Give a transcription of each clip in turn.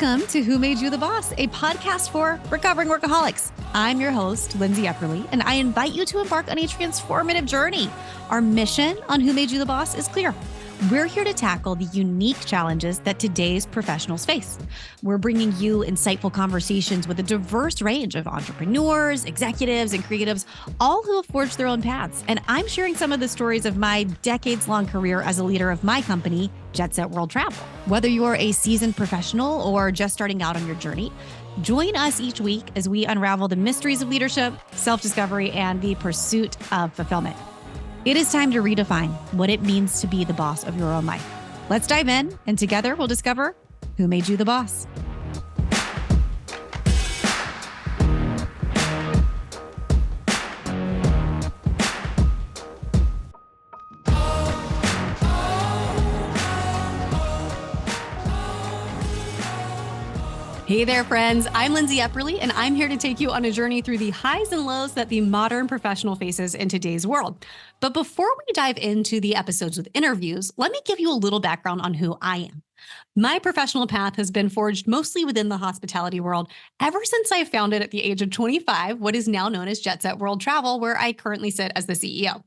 Welcome to Who Made You the Boss, a podcast for recovering workaholics. I'm your host, Lindsey Epperly, and I invite you to embark on a transformative journey. Our mission on Who Made You the Boss is clear. We're here to tackle the unique challenges that today's professionals face. We're bringing you insightful conversations with a diverse range of entrepreneurs, executives, and creatives, all who have forged their own paths. And I'm sharing some of the stories of my decades-long career as a leader of my company, Jetset World Travel. Whether you're a seasoned professional or just starting out on your journey, join us each week as we unravel the mysteries of leadership, self-discovery, and the pursuit of fulfillment. It is time to redefine what it means to be the boss of your own life. Let's dive in, and together we'll discover who made you the boss. Hey there, friends. I'm Lindsey Epperly, and I'm here to take you on a journey through the highs and lows that the modern professional faces in today's world. But before we dive into the episodes with interviews, let me give you a little background on who I am. My professional path has been forged mostly within the hospitality world ever since I founded at the age of 25 what is now known as Jetset World Travel, where I currently sit as the CEO.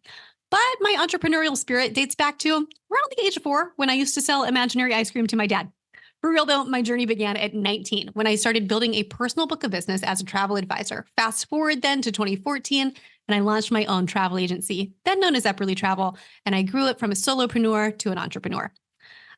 But my entrepreneurial spirit dates back to around the age of 4 when I used to sell imaginary ice cream to my dad. For real though, my journey began at 19 when I started building a personal book of business as a travel advisor. Fast forward then to 2014, and I launched my own travel agency, then known as Epperly Travel, and I grew it from a solopreneur to an entrepreneur.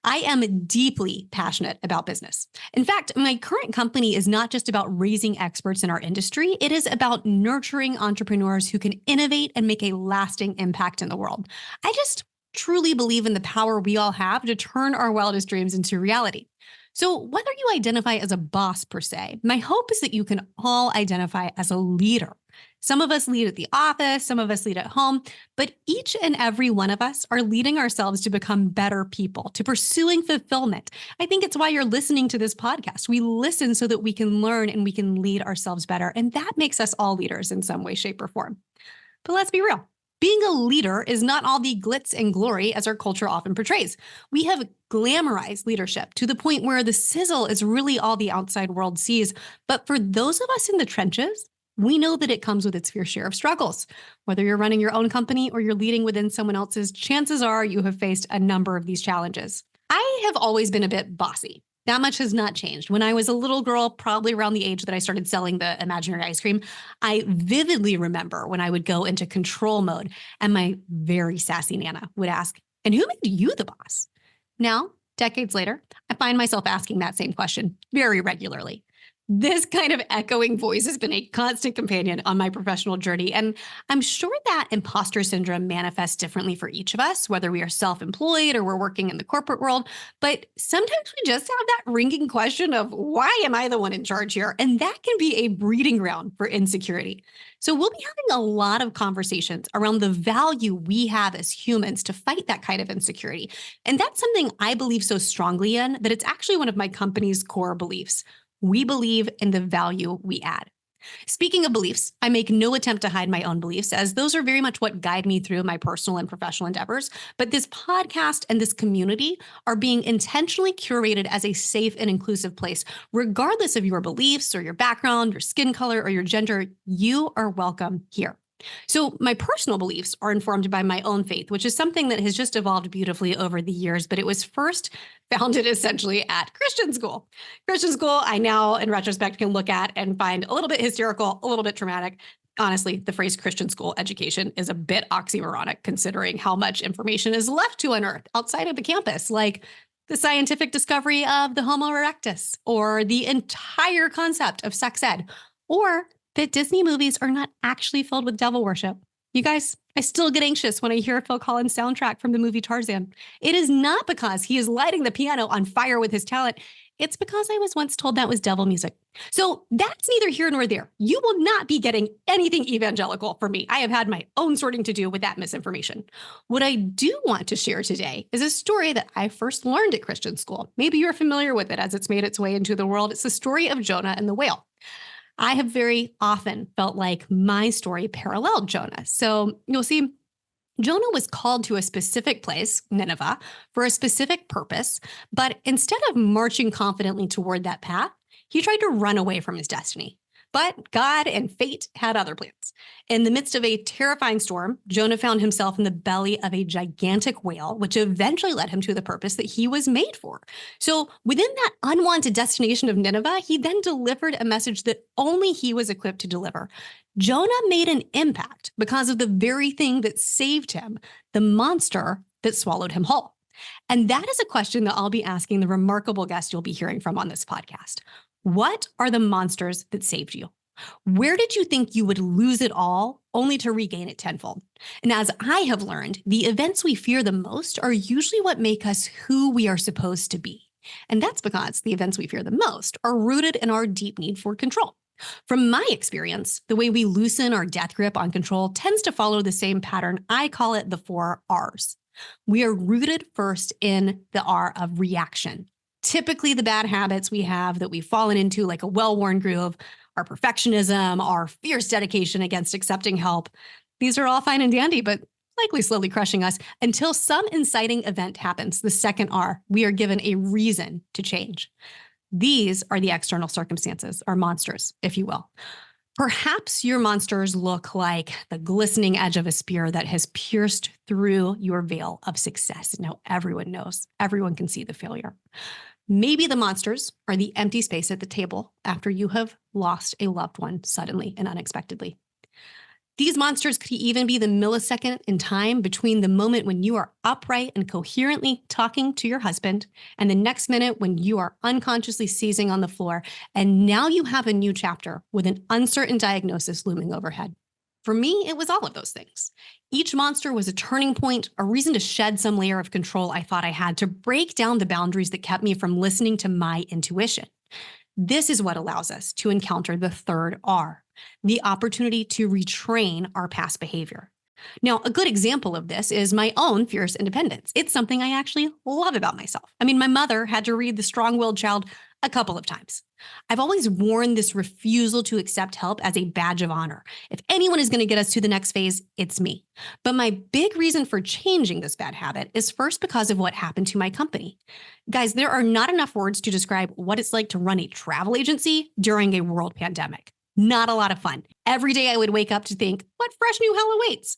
I am deeply passionate about business. In fact, my current company is not just about raising experts in our industry, it is about nurturing entrepreneurs who can innovate and make a lasting impact in the world. I just truly believe in the power we all have to turn our wildest dreams into reality. So whether you identify as a boss per se, my hope is that you can all identify as a leader. Some of us lead at the office, some of us lead at home, but each and every one of us are leading ourselves to become better people, to pursuing fulfillment. I think it's why you're listening to this podcast. We listen so that we can learn and we can lead ourselves better. And that makes us all leaders in some way, shape, or form. But let's be real. Being a leader is not all the glitz and glory as our culture often portrays. We have glamorized leadership to the point where the sizzle is really all the outside world sees. But for those of us in the trenches, we know that it comes with its fair share of struggles. Whether you're running your own company or you're leading within someone else's, chances are you have faced a number of these challenges. I have always been a bit bossy. That much has not changed. When I was a little girl, probably around the age that I started selling the imaginary ice cream, I vividly remember when I would go into control mode and my very sassy Nana would ask, "And who made you the boss?" Now, decades later, I find myself asking that same question very regularly. This kind of echoing voice has been a constant companion on my professional journey, and I'm sure that imposter syndrome manifests differently for each of us, whether we are self-employed or we're working in the corporate world. But sometimes we just have that ringing question of, why am I the one in charge here? And that can be a breeding ground for insecurity. So we'll be having a lot of conversations around the value we have as humans to fight that kind of insecurity. And that's something I believe so strongly in that it's actually one of my company's core beliefs. We believe in the value we add. Speaking of beliefs, I make no attempt to hide my own beliefs, as those are very much what guide me through my personal and professional endeavors. But this podcast and this community are being intentionally curated as a safe and inclusive place. Regardless of your beliefs or your background, your skin color, or your gender, you are welcome here. So my personal beliefs are informed by my own faith, which is something that has just evolved beautifully over the years, but it was first founded essentially at Christian school. Christian school, I now, in retrospect, can look at and find a little bit hysterical, a little bit traumatic. Honestly, the phrase Christian school education is a bit oxymoronic considering how much information is left to unearth outside of the campus, like the scientific discovery of the Homo erectus, or the entire concept of sex ed, or that Disney movies are not actually filled with devil worship. You guys, I still get anxious when I hear Phil Collins' soundtrack from the movie Tarzan. It is not because he is lighting the piano on fire with his talent. It's because I was once told that was devil music. So that's neither here nor there. You will not be getting anything evangelical from me. I have had my own sorting to do with that misinformation. What I do want to share today is a story that I first learned at Christian school. Maybe you're familiar with it as it's made its way into the world. It's the story of Jonah and the whale. I have very often felt like my story paralleled Jonah. So you'll see Jonah was called to a specific place, Nineveh, for a specific purpose, but instead of marching confidently toward that path, he tried to run away from his destiny. But God and fate had other plans. In the midst of a terrifying storm, Jonah found himself in the belly of a gigantic whale, which eventually led him to the purpose that he was made for. So within that unwanted destination of Nineveh, he then delivered a message that only he was equipped to deliver. Jonah made an impact because of the very thing that saved him, the monster that swallowed him whole. And that is a question that I'll be asking the remarkable guest you'll be hearing from on this podcast. What are the monsters that saved you? Where did you think you would lose it all only to regain it tenfold? And as I have learned, the events we fear the most are usually what make us who we are supposed to be. And that's because the events we fear the most are rooted in our deep need for control. From my experience, the way we loosen our death grip on control tends to follow the same pattern. I call it the 4 R's. We are rooted first in the R of reaction. Typically, the bad habits we have that we've fallen into, like a well-worn groove, our perfectionism, our fierce dedication against accepting help, these are all fine and dandy, but likely slowly crushing us until some inciting event happens. The second R, we are given a reason to change. These are the external circumstances, our monsters, if you will. Perhaps your monsters look like the glistening edge of a spear that has pierced through your veil of success. Now, everyone knows, everyone can see the failure. Maybe the monsters are the empty space at the table after you have lost a loved one suddenly and unexpectedly. These monsters could even be the millisecond in time between the moment when you are upright and coherently talking to your husband and the next minute when you are unconsciously seizing on the floor, and now you have a new chapter with an uncertain diagnosis looming overhead. For me, it was all of those things. Each monster was a turning point, a reason to shed some layer of control I thought I had, to break down the boundaries that kept me from listening to my intuition. This is what allows us to encounter the third R, the opportunity to retrain our past behavior. Now, a good example of this is my own fierce independence. It's something I actually love about myself. I mean, my mother had to read The Strong-Willed Child a couple of times. I've always worn this refusal to accept help as a badge of honor. If anyone is going to get us to the next phase, it's me. But my big reason for changing this bad habit is first because of what happened to my company. Guys, there are not enough words to describe what it's like to run a travel agency during a world pandemic. Not a lot of fun. Every day I would wake up to think, what fresh new hell awaits?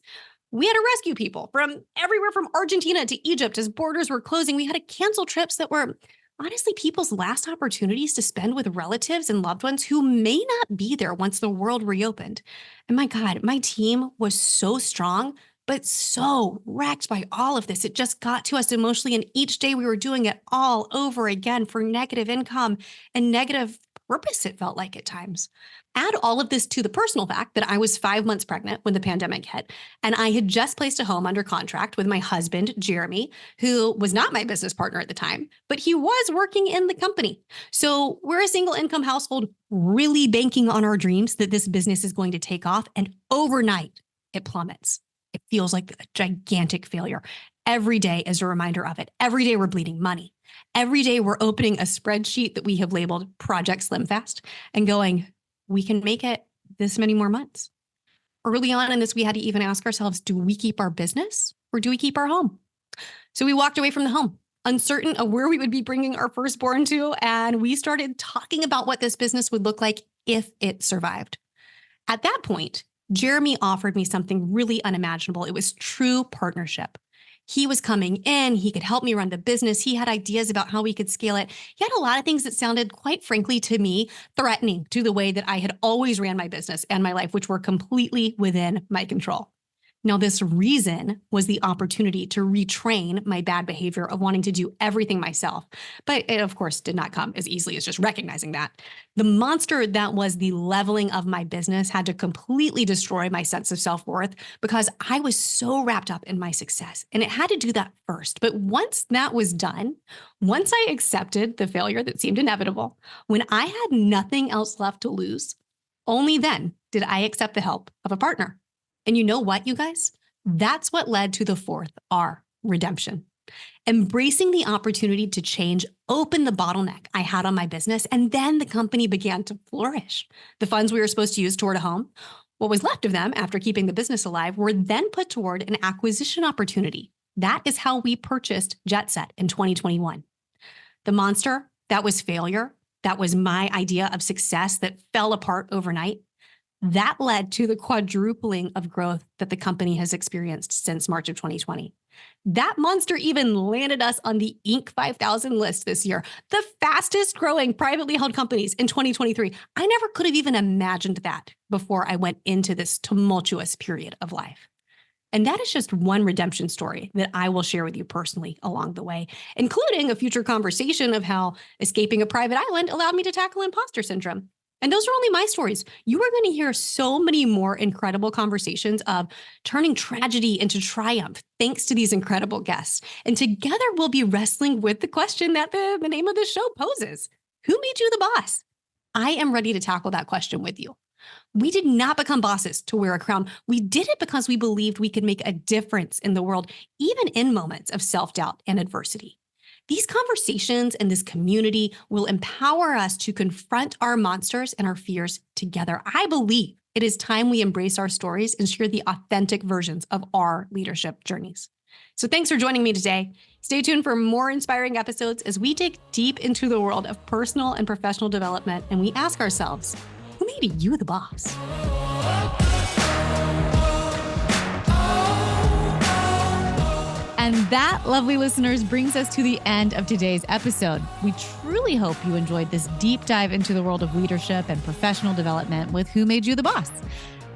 We had to rescue people from everywhere from Argentina to Egypt as borders were closing. We had to cancel trips that were honestly people's last opportunities to spend with relatives and loved ones who may not be there once the world reopened. And my God, my team was so strong, but so wrecked by all of this. It just got to us emotionally. And each day we were doing it all over again for negative income and negative purpose, it felt like at times. Add all of this to the personal fact that I was 5 months pregnant when the pandemic hit, and I had just placed a home under contract with my husband, Jeremy, who was not my business partner at the time, but he was working in the company. So we're a single income household, really banking on our dreams that this business is going to take off, and overnight it plummets. It feels like a gigantic failure. Every day is a reminder of it. Every day we're bleeding money. Every day we're opening a spreadsheet that we have labeled Project Slim Fast and going, we can make it this many more months. Early on in this, we had to even ask ourselves, do we keep our business or do we keep our home? So we walked away from the home, uncertain of where we would be bringing our firstborn to. And we started talking about what this business would look like if it survived. At that point, Jeremy offered me something really unimaginable. It was true partnership. He was coming in, he could help me run the business. He had ideas about how we could scale it. He had a lot of things that sounded, quite frankly, to me, threatening to the way that I had always ran my business and my life, which were completely within my control. Now, this reason was the opportunity to retrain my bad behavior of wanting to do everything myself. But it, of course, did not come as easily as just recognizing that. The monster that was the leveling of my business had to completely destroy my sense of self-worth because I was so wrapped up in my success. And it had to do that first. But once that was done, once I accepted the failure that seemed inevitable, when I had nothing else left to lose, only then did I accept the help of a partner. And you know what, you guys? That's what led to the fourth R, redemption. Embracing the opportunity to change opened the bottleneck I had on my business, and then the company began to flourish. The funds we were supposed to use toward a home, What was left of them after keeping the business alive were then put toward an acquisition opportunity. That is how we purchased Jetset in 2021. The monster, that was failure. That was my idea of success that fell apart overnight. That led to the quadrupling of growth that the company has experienced since March of 2020. That monster even landed us on the Inc. 5000 list this year, the fastest growing privately held companies in 2023. I never could have even imagined that before I went into this tumultuous period of life. And that is just one redemption story that I will share with you personally along the way, including a future conversation of how escaping a private island allowed me to tackle imposter syndrome. And those are only my stories. You are going to hear so many more incredible conversations of turning tragedy into triumph, thanks to these incredible guests. And together we'll be wrestling with the question that the name of the show poses. Who made you the boss? I am ready to tackle that question with you. We did not become bosses to wear a crown. We did it because we believed we could make a difference in the world, even in moments of self-doubt and adversity. These conversations and this community will empower us to confront our monsters and our fears together. I believe it is time we embrace our stories and share the authentic versions of our leadership journeys. So thanks for joining me today. Stay tuned for more inspiring episodes as we dig deep into the world of personal and professional development, and we ask ourselves, who made you the boss? And that, lovely listeners, brings us to the end of today's episode. We truly hope you enjoyed this deep dive into the world of leadership and professional development with Who Made You the Boss?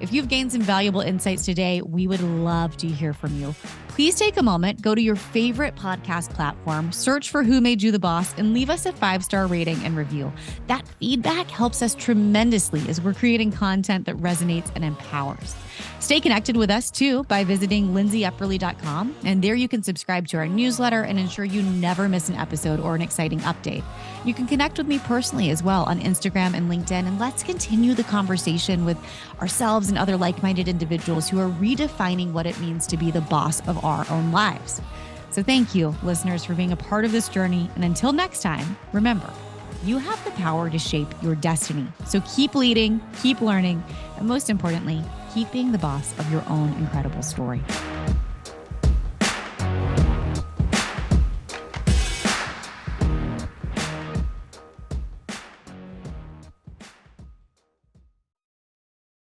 If you've gained some valuable insights today, we would love to hear from you. Please take a moment, go to your favorite podcast platform, search for Who Made You the Boss, and leave us a 5-star rating and review. That feedback helps us tremendously as we're creating content that resonates and empowers. Stay connected with us too by visiting lindseyepperly.com, and there you can subscribe to our newsletter and ensure you never miss an episode or an exciting update. You can connect with me personally as well on Instagram and LinkedIn, and let's continue the conversation with ourselves and other like-minded individuals who are redefining what it means to be the boss of our own lives. So thank you, listeners, for being a part of this journey. And until next time, remember, you have the power to shape your destiny. So keep leading, keep learning, and most importantly, keep being the boss of your own incredible story.